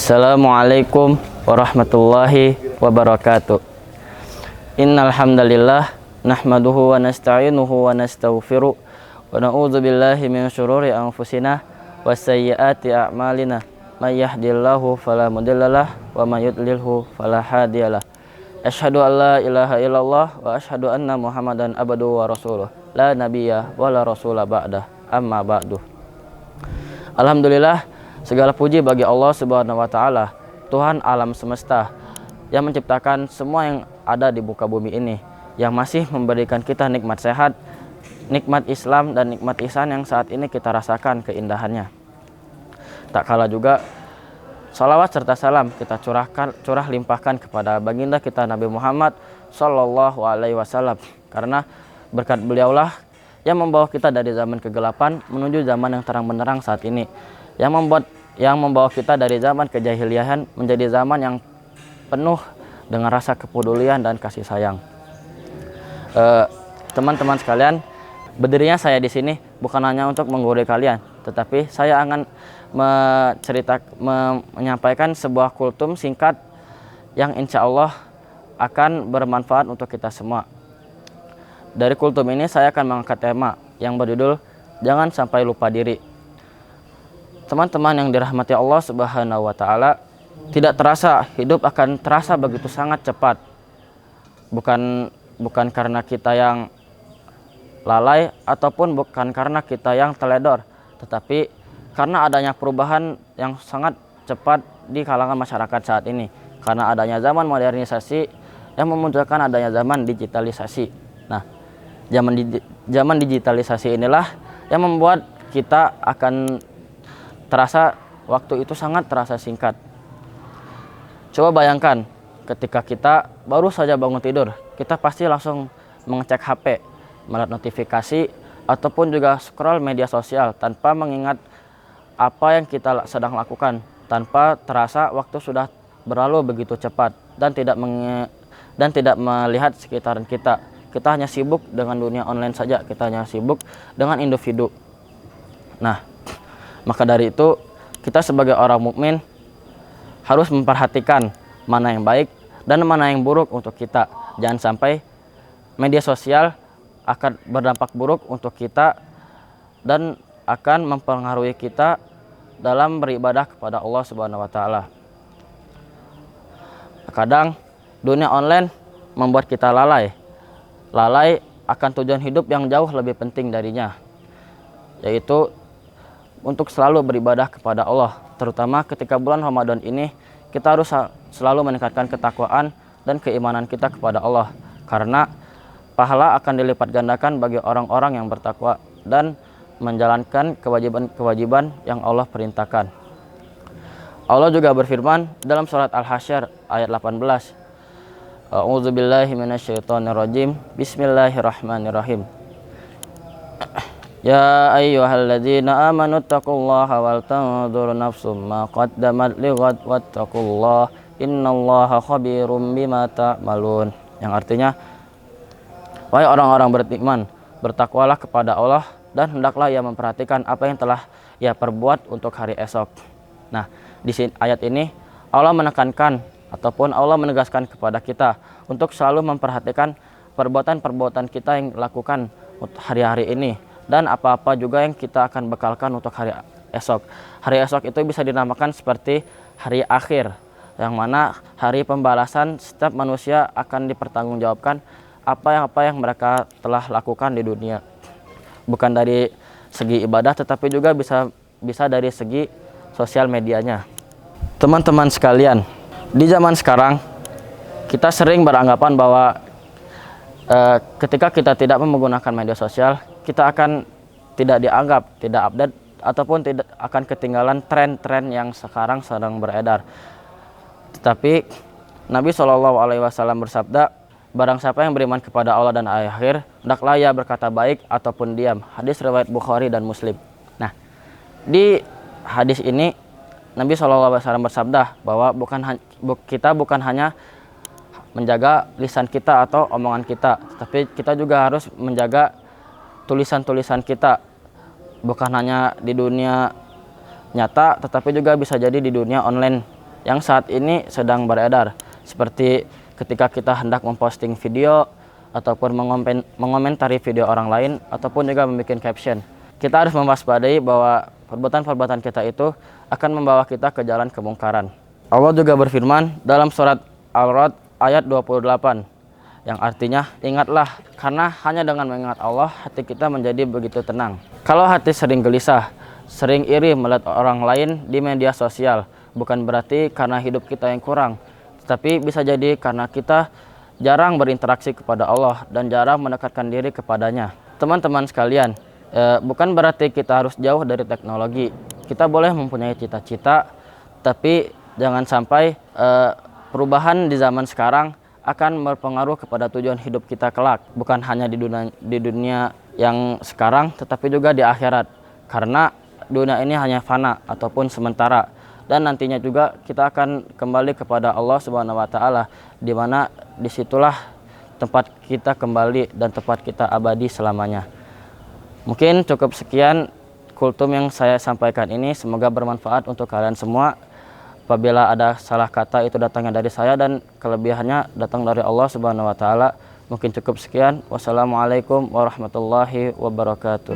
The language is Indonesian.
Assalamualaikum warahmatullahi wabarakatuh. Innal hamdalillah nahmaduhu wa nasta'inuhu wa nastaghfiruh wa na'udzu billahi min syururi anfusina wa sayyiati a'malina. May yahdihillahu fala mudhillalah wa may yudlilhu fala hadiyalah. Asyhadu an la ilaha illallah wa asyhadu anna Muhammadan abduhu wa rasuluh. La nabiyya wa la rasula ba'dah. Amma ba'du. Alhamdulillah, segala puji bagi Allah Subhanahu wa taala, Tuhan alam semesta yang menciptakan semua yang ada di muka bumi ini, yang masih memberikan kita nikmat sehat, nikmat Islam dan nikmat ihsan yang saat ini kita rasakan keindahannya. Tak kalah juga salawat serta salam kita curah limpahkan kepada baginda kita Nabi Muhammad Sallallahu Alaihi Wasallam, karena berkat beliaulah yang membawa kita dari zaman kegelapan menuju zaman yang terang benderang saat ini, yang membawa kita dari zaman kejahiliahan menjadi zaman yang penuh dengan rasa kepedulian dan kasih sayang. Teman-teman sekalian, berdirinya saya di sini bukan hanya untuk menggurui kalian, tetapi saya akan menyampaikan sebuah kultum singkat yang insya Allah akan bermanfaat untuk kita semua. Dari kultum ini saya akan mengangkat tema yang berjudul Jangan Sampai Lupa Diri. Teman-teman yang dirahmati Allah Subhanahu wa taala, tidak terasa hidup akan terasa begitu sangat cepat. Bukan karena kita yang lalai ataupun bukan karena kita yang teledor, tetapi karena adanya perubahan yang sangat cepat di kalangan masyarakat saat ini. Karena adanya zaman modernisasi yang memunculkan adanya zaman digitalisasi. Nah, zaman digitalisasi inilah yang membuat kita akan terasa waktu itu sangat terasa singkat. Coba bayangkan ketika kita baru saja bangun tidur, kita pasti langsung mengecek HP, melihat notifikasi, ataupun juga scroll media sosial tanpa mengingat apa yang kita sedang lakukan, tanpa terasa waktu sudah berlalu begitu cepat dan tidak melihat sekitaran kita. Kita hanya sibuk dengan dunia online saja, kita hanya sibuk dengan individu. Nah, maka dari itu kita sebagai orang mukmin harus memperhatikan mana yang baik dan mana yang buruk untuk kita. Jangan sampai media sosial akan berdampak buruk untuk kita dan akan mempengaruhi kita dalam beribadah kepada Allah Subhanahu wa taala. Kadang dunia online membuat kita lalai akan tujuan hidup yang jauh lebih penting darinya, yaitu untuk selalu beribadah kepada Allah. Terutama ketika bulan Ramadan ini, kita harus selalu meningkatkan ketakwaan dan keimanan kita kepada Allah, karena pahala akan dilipat gandakan bagi orang-orang yang bertakwa dan menjalankan kewajiban-kewajiban yang Allah perintahkan. Allah juga berfirman dalam surat Al-Hasyr ayat 18, A'udzubillahi minasyaitonirrajim. Bismillahirrahmanirrahim. Ya ayyuhalladzina amanu taqullaha wal tanzur nafsum ma qaddamat lighad wattaqullaha innallaha khabirum bima ta'malun. Yang artinya, wahai orang-orang beriman, bertakwalah kepada Allah dan hendaklah ia memperhatikan apa yang telah ia perbuat untuk hari esok. Nah, di ayat ini Allah menekankan ataupun Allah menegaskan kepada kita untuk selalu memperhatikan perbuatan-perbuatan kita yang lakukan hari-hari ini dan apa-apa juga yang kita akan bekalkan untuk hari esok. Hari esok itu bisa dinamakan seperti hari akhir, yang mana hari pembalasan setiap manusia akan dipertanggungjawabkan apa yang mereka telah lakukan di dunia. Bukan dari segi ibadah, tetapi juga bisa dari segi sosial medianya. Teman-teman sekalian, di zaman sekarang kita sering beranggapan bahwa ketika kita tidak menggunakan media sosial, kita akan tidak dianggap, tidak update, ataupun tidak akan ketinggalan tren-tren yang sekarang sedang beredar. Tetapi Nabi SAW bersabda, barang siapa yang beriman kepada Allah dan hari akhir, hendaklah ia berkata baik ataupun diam. Hadis riwayat Bukhari dan Muslim. Nah, di hadis ini Nabi SAW bersabda bahwa kita bukan hanya menjaga lisan kita atau omongan kita, tapi kita juga harus menjaga tulisan-tulisan kita. Bukan hanya di dunia nyata, tetapi juga bisa jadi di dunia online yang saat ini sedang beredar, seperti ketika kita hendak memposting video ataupun mengomentari video orang lain ataupun juga membuat caption. Kita harus mewaspadai bahwa perbuatan-perbuatan kita itu akan membawa kita ke jalan kemungkaran. Allah juga berfirman dalam surat Al-Ra'd ayat 28 yang artinya, ingatlah, karena hanya dengan mengingat Allah hati kita menjadi begitu tenang. Kalau hati sering gelisah, sering iri melihat orang lain di media sosial, bukan berarti karena hidup kita yang kurang, tetapi bisa jadi karena kita jarang berinteraksi kepada Allah dan jarang mendekatkan diri kepadanya. Teman-teman sekalian, bukan berarti kita harus jauh dari teknologi. Kita boleh mempunyai cita-cita, tapi jangan sampai perubahan di zaman sekarang akan berpengaruh kepada tujuan hidup kita kelak, bukan hanya di dunia yang sekarang, tetapi juga di akhirat. Karena dunia ini hanya fana ataupun sementara, dan nantinya juga kita akan kembali kepada Allah Subhanahu wa taala, di mana disitulah tempat kita kembali dan tempat kita abadi selamanya. Mungkin cukup sekian kultum yang saya sampaikan ini, semoga bermanfaat untuk kalian semua. Apabila ada salah kata itu datangnya dari saya dan kelebihannya datang dari Allah Subhanahu wa taala. Mungkin cukup sekian. Wassalamualaikum warahmatullahi wabarakatuh.